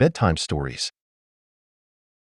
Bedtime stories.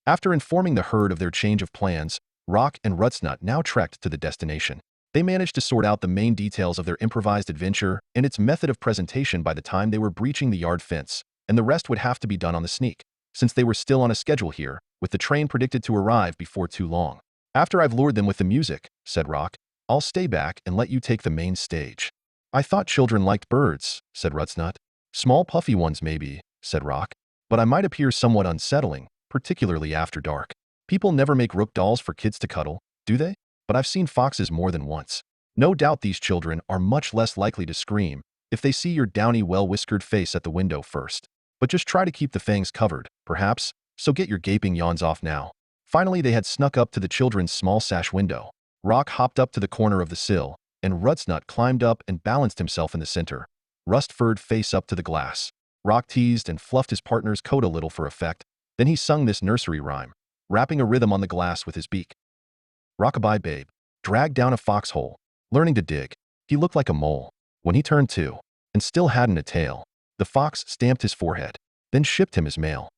After informing the herd of their change of plans, Rock and Rutsnut now trekked to the destination. They managed to sort out the main details of their improvised adventure and its method of presentation by the time they were breaching the yard fence, and the rest would have to be done on the sneak, since they were still on a schedule here, with the train predicted to arrive before too long. "After I've lured them with the music," said Rock, "I'll stay back and let you take the main stage." "I thought children liked birds," said Rutsnut. "Small puffy ones maybe," said Rock. "But I might appear somewhat unsettling, particularly after dark. People never make rook dolls for kids to cuddle, do they? But I've seen foxes more than once. No doubt these children are much less likely to scream if they see your downy, well-whiskered face at the window first. But just try to keep the fangs covered, perhaps, so get your gaping yawns off now." Finally, they had snuck up to the children's small sash window. Rock hopped up to the corner of the sill, and Rutsnut climbed up and balanced himself in the center, rust-furred face up to the glass. Rock teased and fluffed his partner's coat a little for effect. Then he sung this nursery rhyme, rapping a rhythm on the glass with his beak. "Rockabye babe, dragged down a foxhole, learning to dig. He looked like a mole when he turned two, and still hadn't a tail. The fox stamped his forehead, then shipped him his mail."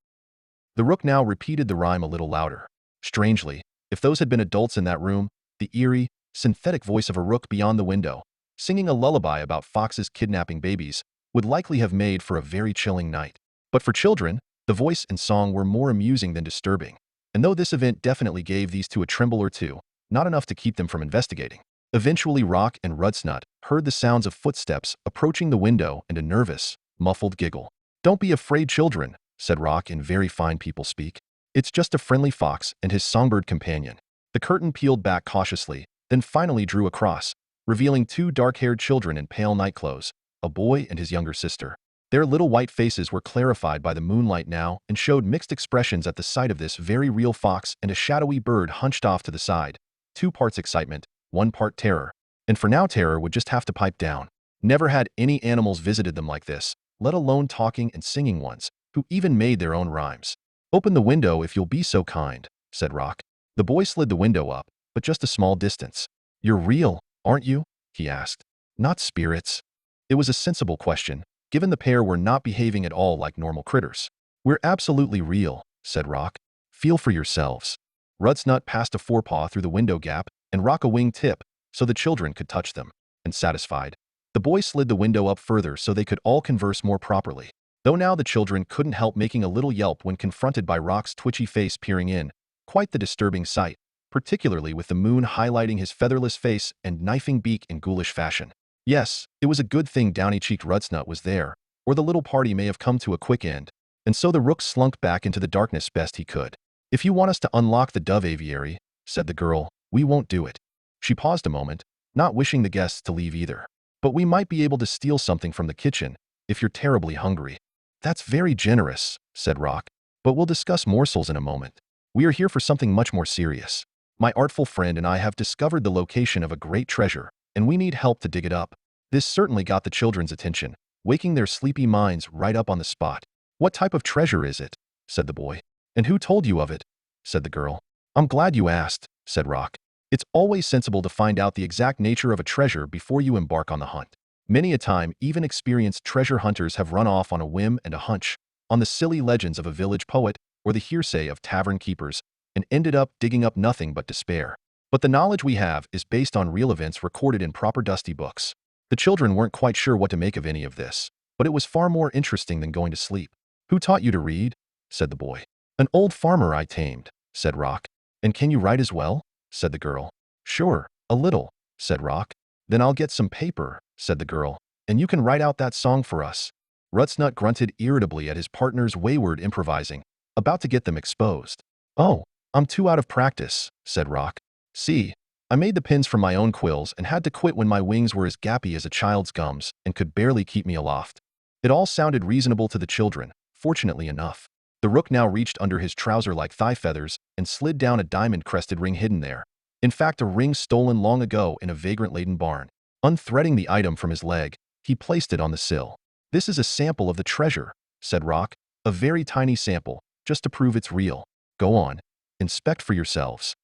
The rook now repeated the rhyme a little louder. Strangely, if those had been adults in that room, the eerie, synthetic voice of a rook beyond the window, singing a lullaby about foxes kidnapping babies, would likely have made for a very chilling night. But for children, the voice and song were more amusing than disturbing. And though this event definitely gave these two a tremble or two, not enough to keep them from investigating. Eventually, Rock and Rutsnut heard the sounds of footsteps approaching the window and a nervous, muffled giggle. "Don't be afraid, children," said Rock in very fine people speak. "It's just a friendly fox and his songbird companion." The curtain peeled back cautiously, then finally drew across, revealing two dark-haired children in pale night clothes, a boy and his younger sister. Their little white faces were clarified by the moonlight now and showed mixed expressions at the sight of this very real fox and a shadowy bird hunched off to the side. 2 parts excitement, 1 part terror. And for now terror would just have to pipe down. Never had any animals visited them like this, let alone talking and singing ones, who even made their own rhymes. "Open the window if you'll be so kind," said Rock. The boy slid the window up, but just a small distance. "You're real, aren't you?" he asked. "Not spirits?" It was a sensible question, given the pair were not behaving at all like normal critters. "We're absolutely real," said Rock. "Feel for yourselves." Rutsnut passed a forepaw through the window gap and Rock a wing tip so the children could touch them. And satisfied, the boy slid the window up further so they could all converse more properly. Though now the children couldn't help making a little yelp when confronted by Rock's twitchy face peering in. Quite the disturbing sight, particularly with the moon highlighting his featherless face and knifing beak in ghoulish fashion. Yes, it was a good thing downy-cheeked Rutsnut was there, or the little party may have come to a quick end, and so the rook slunk back into the darkness best he could. "If you want us to unlock the dove aviary," said the girl, "we won't do it." She paused a moment, not wishing the guests to leave either. "But we might be able to steal something from the kitchen, if you're terribly hungry." "That's very generous," said Rock, "but we'll discuss morsels in a moment. We are here for something much more serious. My artful friend and I have discovered the location of a great treasure, and we need help to dig it up." This certainly got the children's attention, waking their sleepy minds right up on the spot. "What type of treasure is it?" said the boy. "And who told you of it?" said the girl. "I'm glad you asked," said Rock. "It's always sensible to find out the exact nature of a treasure before you embark on the hunt. Many a time, even experienced treasure hunters have run off on a whim and a hunch, on the silly legends of a village poet or the hearsay of tavern keepers, and ended up digging up nothing but despair. But the knowledge we have is based on real events recorded in proper dusty books." The children weren't quite sure what to make of any of this, but it was far more interesting than going to sleep. "Who taught you to read?" said the boy. "An old farmer I tamed," said Rock. "And can you write as well?" said the girl. "Sure, a little," said Rock. "Then I'll get some paper," said the girl, "and you can write out that song for us." Rutsnut grunted irritably at his partner's wayward improvising, about to get them exposed. "Oh, I'm too out of practice," said Rock. "See, I made the pins from my own quills and had to quit when my wings were as gappy as a child's gums and could barely keep me aloft." It all sounded reasonable to the children, fortunately enough. The rook now reached under his trouser-like thigh feathers and slid down a diamond-crested ring hidden there. In fact, a ring stolen long ago in a vagrant-laden barn. Unthreading the item from his leg, he placed it on the sill. "This is a sample of the treasure," said Rock. "A very tiny sample, just to prove it's real. Go on, inspect for yourselves."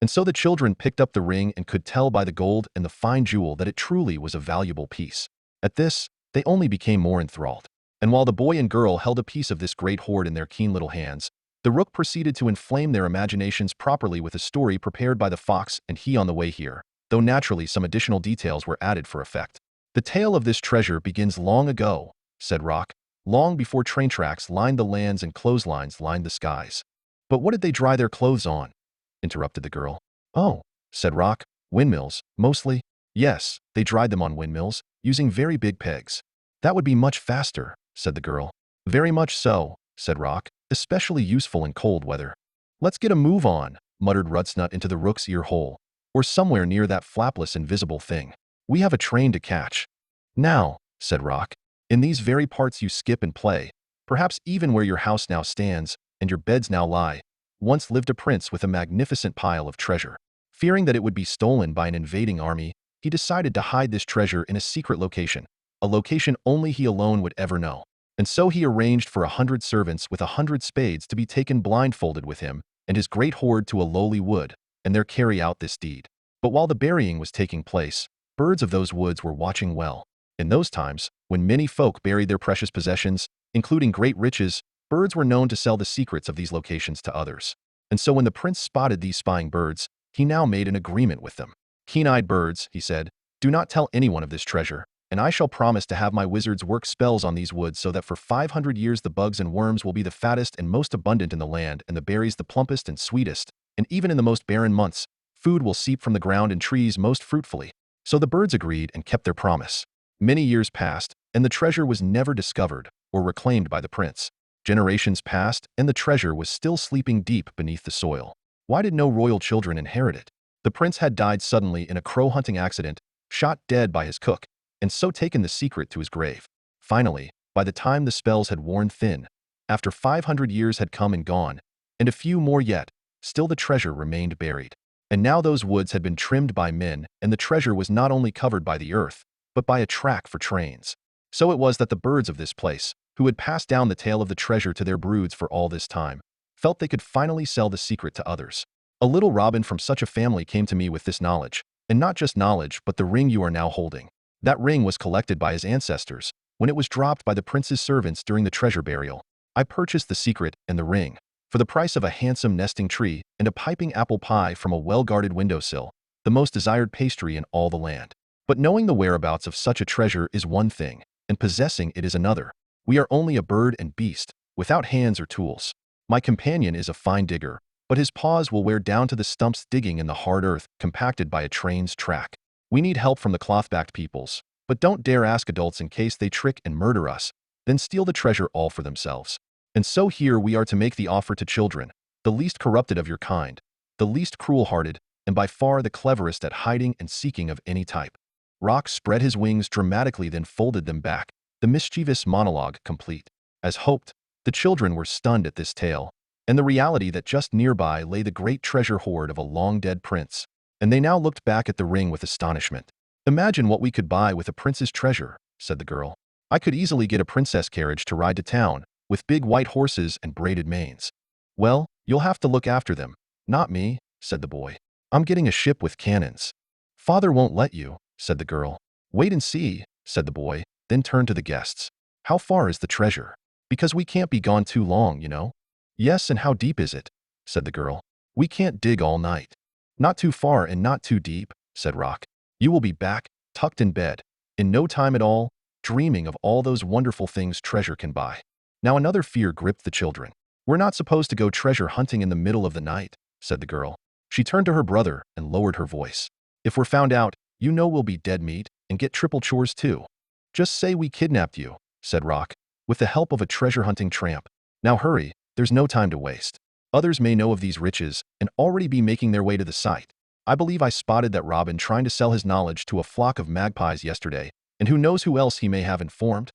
And so the children picked up the ring and could tell by the gold and the fine jewel that it truly was a valuable piece. At this, they only became more enthralled. And while the boy and girl held a piece of this great hoard in their keen little hands, the rook proceeded to inflame their imaginations properly with a story prepared by the fox and he on the way here, though naturally some additional details were added for effect. The tale of this treasure begins long ago, said Rock, long before train tracks lined the lands and clotheslines lined the skies. But what did they dry their clothes on? Interrupted the girl. Oh, said Rock, windmills, mostly. Yes, they dried them on windmills, using very big pegs. That would be much faster, said the girl. Very much so, said Rock, especially useful in cold weather. Let's get a move on, muttered Rutsnut into the rook's ear hole, or somewhere near that flapless invisible thing. We have a train to catch. Now, said Rock, in these very parts you skip and play, perhaps even where your house now stands and your beds now lie, once lived a prince with a magnificent pile of treasure. Fearing that it would be stolen by an invading army, he decided to hide this treasure in a secret location, a location only he alone would ever know. And so he arranged for 100 servants with 100 spades to be taken blindfolded with him and his great hoard to a lowly wood, and there carry out this deed. But while the burying was taking place, birds of those woods were watching well. In those times, when many folk buried their precious possessions, including great riches, birds were known to sell the secrets of these locations to others. And so when the prince spotted these spying birds, he now made an agreement with them. Keen-eyed birds, he said, do not tell anyone of this treasure, and I shall promise to have my wizards work spells on these woods so that for 500 years the bugs and worms will be the fattest and most abundant in the land and the berries the plumpest and sweetest, and even in the most barren months, food will seep from the ground and trees most fruitfully. So the birds agreed and kept their promise. Many years passed, and the treasure was never discovered or reclaimed by the prince. Generations passed, and the treasure was still sleeping deep beneath the soil. Why did no royal children inherit it? The prince had died suddenly in a crow-hunting accident, shot dead by his cook, and so taken the secret to his grave. Finally, by the time the spells had worn thin, after 500 years had come and gone, and a few more yet, still the treasure remained buried. And now those woods had been trimmed by men, and the treasure was not only covered by the earth, but by a track for trains. So it was that the birds of this place, who had passed down the tale of the treasure to their broods for all this time, felt they could finally sell the secret to others. A little robin from such a family came to me with this knowledge, and not just knowledge, but the ring you are now holding. That ring was collected by his ancestors, when it was dropped by the prince's servants during the treasure burial. I purchased the secret and the ring, for the price of a handsome nesting tree and a piping apple pie from a well-guarded windowsill, the most desired pastry in all the land. But knowing the whereabouts of such a treasure is one thing, and possessing it is another. We are only a bird and beast, without hands or tools. My companion is a fine digger, but his paws will wear down to the stumps digging in the hard earth compacted by a train's track. We need help from the cloth-backed peoples, but don't dare ask adults in case they trick and murder us, then steal the treasure all for themselves. And so here we are to make the offer to children, the least corrupted of your kind, the least cruel-hearted, and by far the cleverest at hiding and seeking of any type. Rock spread his wings dramatically, then folded them back, the mischievous monologue complete. As hoped, the children were stunned at this tale, and the reality that just nearby lay the great treasure hoard of a long-dead prince, and they now looked back at the ring with astonishment. Imagine what we could buy with a prince's treasure, said the girl. I could easily get a princess carriage to ride to town, with big white horses and braided manes. Well, you'll have to look after them. Not me, said the boy. I'm getting a ship with cannons. Father won't let you, said the girl. Wait and see, said the boy, then turned to the guests. How far is the treasure? Because we can't be gone too long, you know. Yes, and how deep is it? Said the girl. We can't dig all night. Not too far and not too deep, said Rock. You will be back, tucked in bed, in no time at all, dreaming of all those wonderful things treasure can buy. Now another fear gripped the children. We're not supposed to go treasure hunting in the middle of the night, said the girl. She turned to her brother and lowered her voice. If we're found out, you know we'll be dead meat and get triple chores too. Just say we kidnapped you, said Rock, with the help of a treasure-hunting tramp. Now hurry, there's no time to waste. Others may know of these riches and already be making their way to the site. I believe I spotted that robin trying to sell his knowledge to a flock of magpies yesterday, and who knows who else he may have informed?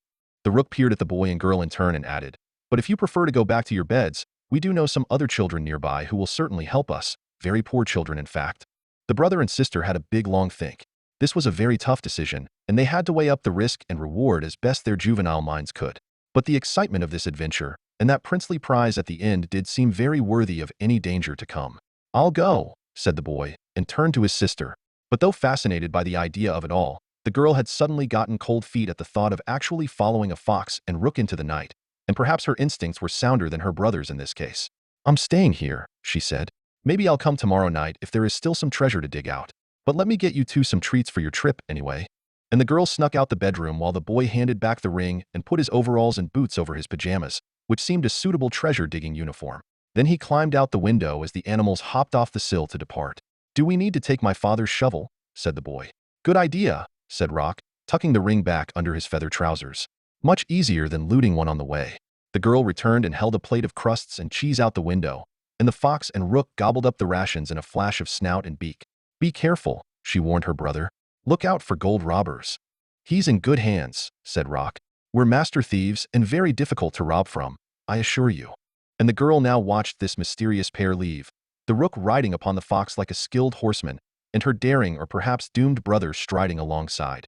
The rook peered at the boy and girl in turn and added, but if you prefer to go back to your beds, we do know some other children nearby who will certainly help us, very poor children in fact. The brother and sister had a big long think. This was a very tough decision, and they had to weigh up the risk and reward as best their juvenile minds could. But the excitement of this adventure, and that princely prize at the end did seem very worthy of any danger to come. I'll go, said the boy, and turned to his sister. But though fascinated by the idea of it all, The girl had suddenly gotten cold feet at the thought of actually following a fox and rook into the night, and perhaps her instincts were sounder than her brother's in this case. "I'm staying here," she said. "Maybe I'll come tomorrow night if there is still some treasure to dig out. But let me get you two some treats for your trip anyway." And the girl snuck out the bedroom while the boy handed back the ring and put his overalls and boots over his pajamas, which seemed a suitable treasure-digging uniform. Then he climbed out the window as the animals hopped off the sill to depart. "Do we need to take my father's shovel?" said the boy. "Good idea," said Rock, tucking the ring back under his feather trousers. "Much easier than looting one on the way." The girl returned and held a plate of crusts and cheese out the window, and the fox and rook gobbled up the rations in a flash of snout and beak. "Be careful," she warned her brother. "Look out for gold robbers." "He's in good hands," said Rock. "We're master thieves and very difficult to rob from, I assure you." And the girl now watched this mysterious pair leave, the rook riding upon the fox like a skilled horseman, and her daring or perhaps doomed brother striding alongside.